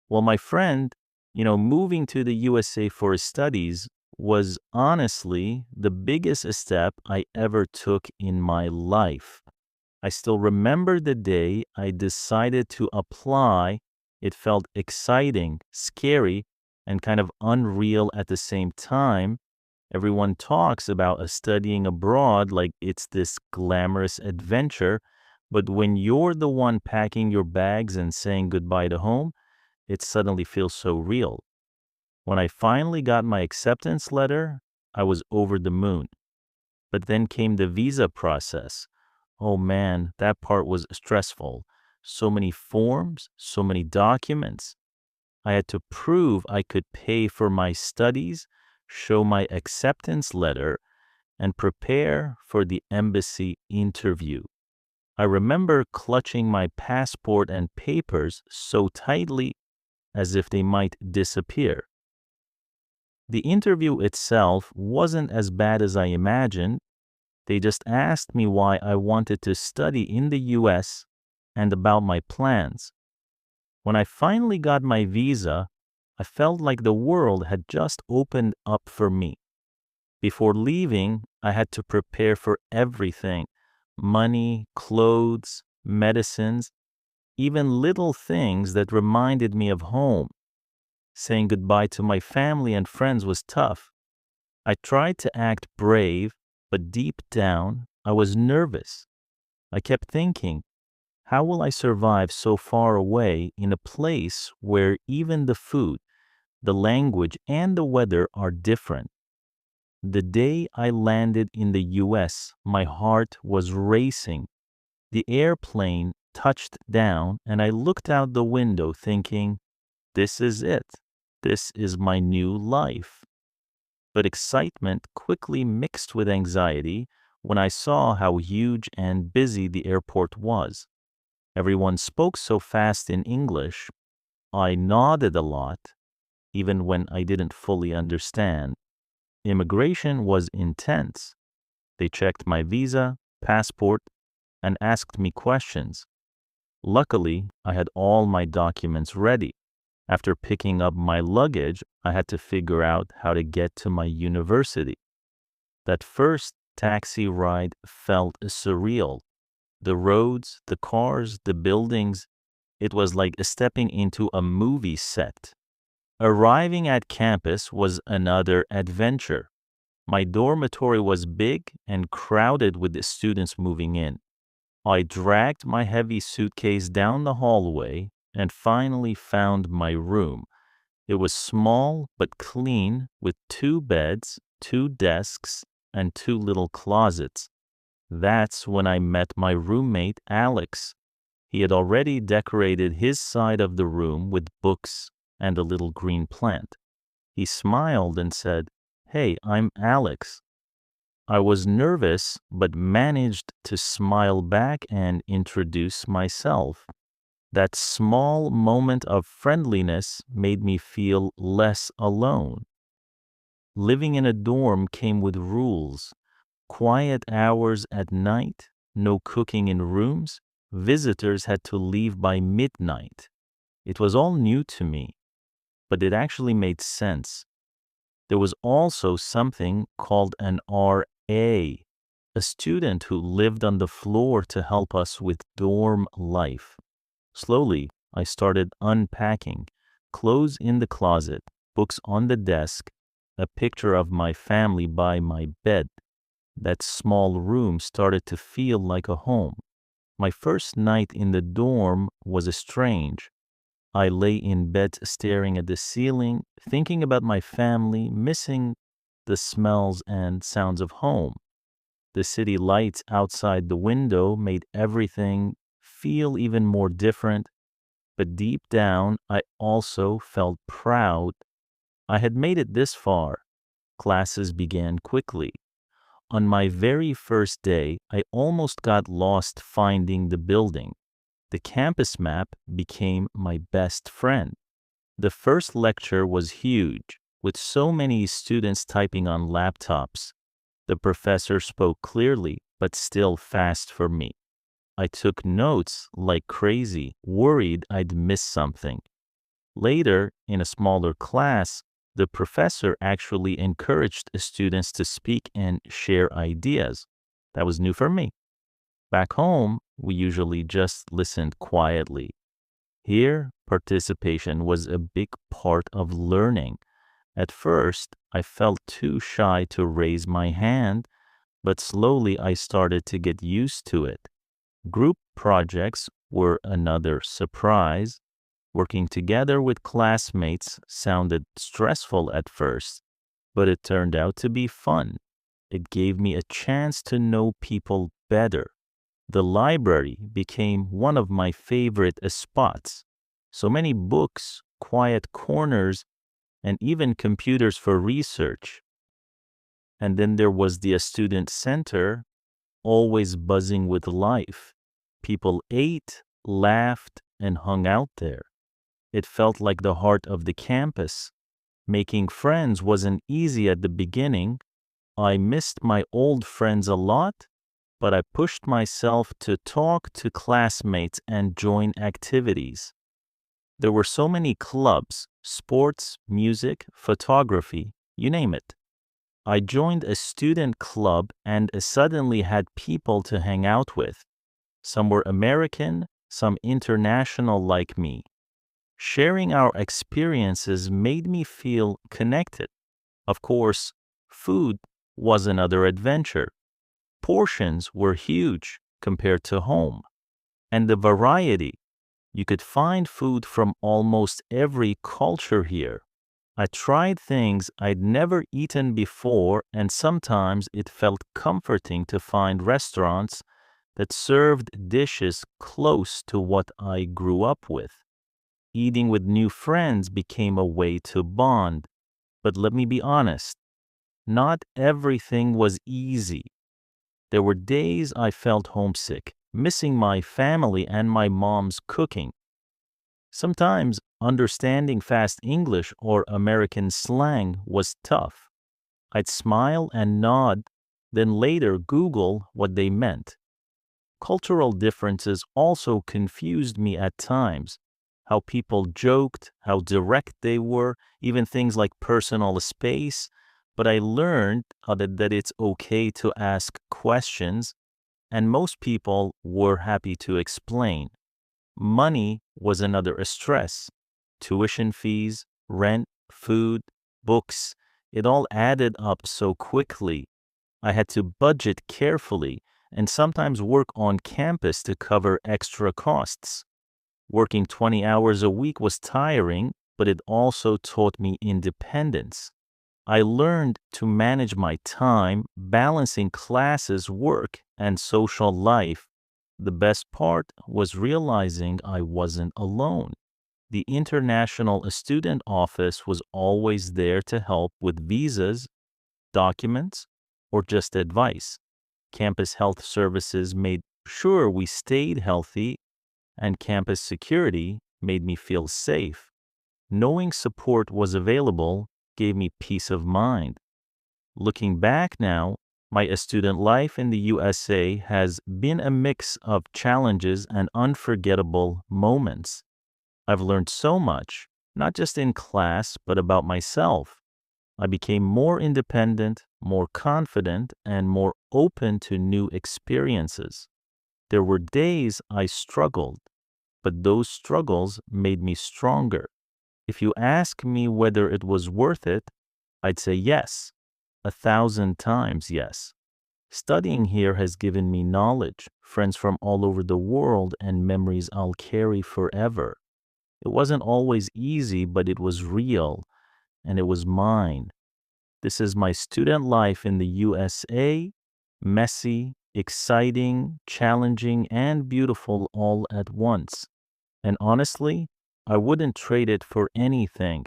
Well, my friend, moving to the USA for his studies was honestly the biggest step I ever took in my life. I still remember the day I decided to apply. It felt exciting, scary, and kind of unreal at the same time. Everyone talks about studying abroad like it's this glamorous adventure, but when you're the one packing your bags and saying goodbye to home, it suddenly feels so real. When I finally got my acceptance letter, I was over the moon. But then came the visa process. Oh man, that part was stressful. So many forms, so many documents. I had to prove I could pay for my studies, show my acceptance letter, and prepare for the embassy interview. I remember clutching my passport and papers so tightly as if they might disappear. The interview itself wasn't as bad as I imagined. They just asked me why I wanted to study in the US and about my plans. When I finally got my visa, I felt like the world had just opened up for me. Before leaving, I had to prepare for everything: money, clothes, medicines, even little things that reminded me of home. Saying goodbye to my family and friends was tough. I tried to act brave, but deep down, I was nervous. I kept thinking, how will I survive so far away in a place where even the food, the language, and the weather are different? The day I landed in the US, my heart was racing. The airplane touched down, and I looked out the window thinking, this is it. This is my new life. But excitement quickly mixed with anxiety when I saw how huge and busy the airport was. Everyone spoke so fast in English. I nodded a lot, even when I didn't fully understand. Immigration was intense. They checked my visa, passport, and asked me questions. Luckily, I had all my documents ready. After picking up my luggage, I had to figure out how to get to my university. That first taxi ride felt surreal. The roads, the cars, the buildings, it was like stepping into a movie set. Arriving at campus was another adventure. My dormitory was big and crowded with the students moving in. I dragged my heavy suitcase down the hallway and finally found my room. It was small but clean, with two beds, two desks, and two little closets. That's when I met my roommate, Alex. He had already decorated his side of the room with books and a little green plant. He smiled and said, "Hey, I'm Alex." I was nervous, but managed to smile back and introduce myself. That small moment of friendliness made me feel less alone. Living in a dorm came with rules: quiet hours at night, no cooking in rooms, visitors had to leave by midnight. It was all new to me, but it actually made sense. There was also something called an RA, a student who lived on the floor to help us with dorm life. Slowly, I started unpacking: clothes in the closet, books on the desk, a picture of my family by my bed. That small room started to feel like a home. My first night in the dorm was strange. I lay in bed staring at the ceiling, thinking about my family, missing the smells and sounds of home. The city lights outside the window made everything feel even more different, but deep down, I also felt proud. I had made it this far. Classes began quickly. On my very first day, I almost got lost finding the building. The campus map became my best friend. The first lecture was huge, with so many students typing on laptops. The professor spoke clearly, but still fast for me. I took notes like crazy, worried I'd miss something. Later, in a smaller class, the professor actually encouraged the students to speak and share ideas. That was new for me. Back home, we usually just listened quietly. Here, participation was a big part of learning. At first, I felt too shy to raise my hand, but slowly I started to get used to it. Group projects were another surprise. Working together with classmates sounded stressful at first, but it turned out to be fun. It gave me a chance to know people better. The library became one of my favorite spots. So many books, quiet corners, and even computers for research. And then there was the student center, always buzzing with life. People ate, laughed, and hung out there. It felt like the heart of the campus. Making friends wasn't easy at the beginning. I missed my old friends a lot, but I pushed myself to talk to classmates and join activities. There were so many clubs, sports, music, photography, you name it. I joined a student club and suddenly had people to hang out with. Some were American, some international like me. Sharing our experiences made me feel connected. Of course, food was another adventure. Portions were huge compared to home. And the variety, you could find food from almost every culture here. I tried things I'd never eaten before, and sometimes it felt comforting to find restaurants that served dishes close to what I grew up with. Eating with new friends became a way to bond. But let me be honest, not everything was easy. There were days I felt homesick, missing my family and my mom's cooking. Sometimes understanding fast English or American slang was tough. I'd smile and nod, then later Google what they meant. Cultural differences also confused me at times. How people joked, how direct they were, even things like personal space. But I learned that it's okay to ask questions, and most people were happy to explain. Money was another stress. Tuition fees, rent, food, books, it all added up so quickly. I had to budget carefully and sometimes work on campus to cover extra costs. Working 20 hours a week was tiring, but it also taught me independence. I learned to manage my time, balancing classes, work, and social life. The best part was realizing I wasn't alone. The International Student Office was always there to help with visas, documents, or just advice. Campus health services made sure we stayed healthy, and campus security made me feel safe. Knowing support was available gave me peace of mind. Looking back now, my student life in the USA has been a mix of challenges and unforgettable moments. I've learned so much, not just in class, but about myself. I became more independent, more confident, and more open to new experiences. There were days I struggled, but those struggles made me stronger. If you ask me whether it was worth it, I'd say yes, 1,000 times yes. Studying here has given me knowledge, friends from all over the world, and memories I'll carry forever. It wasn't always easy, but it was real, and it was mine. This is my student life in the USA, messy, exciting, challenging, and beautiful all at once. And honestly, I wouldn't trade it for anything.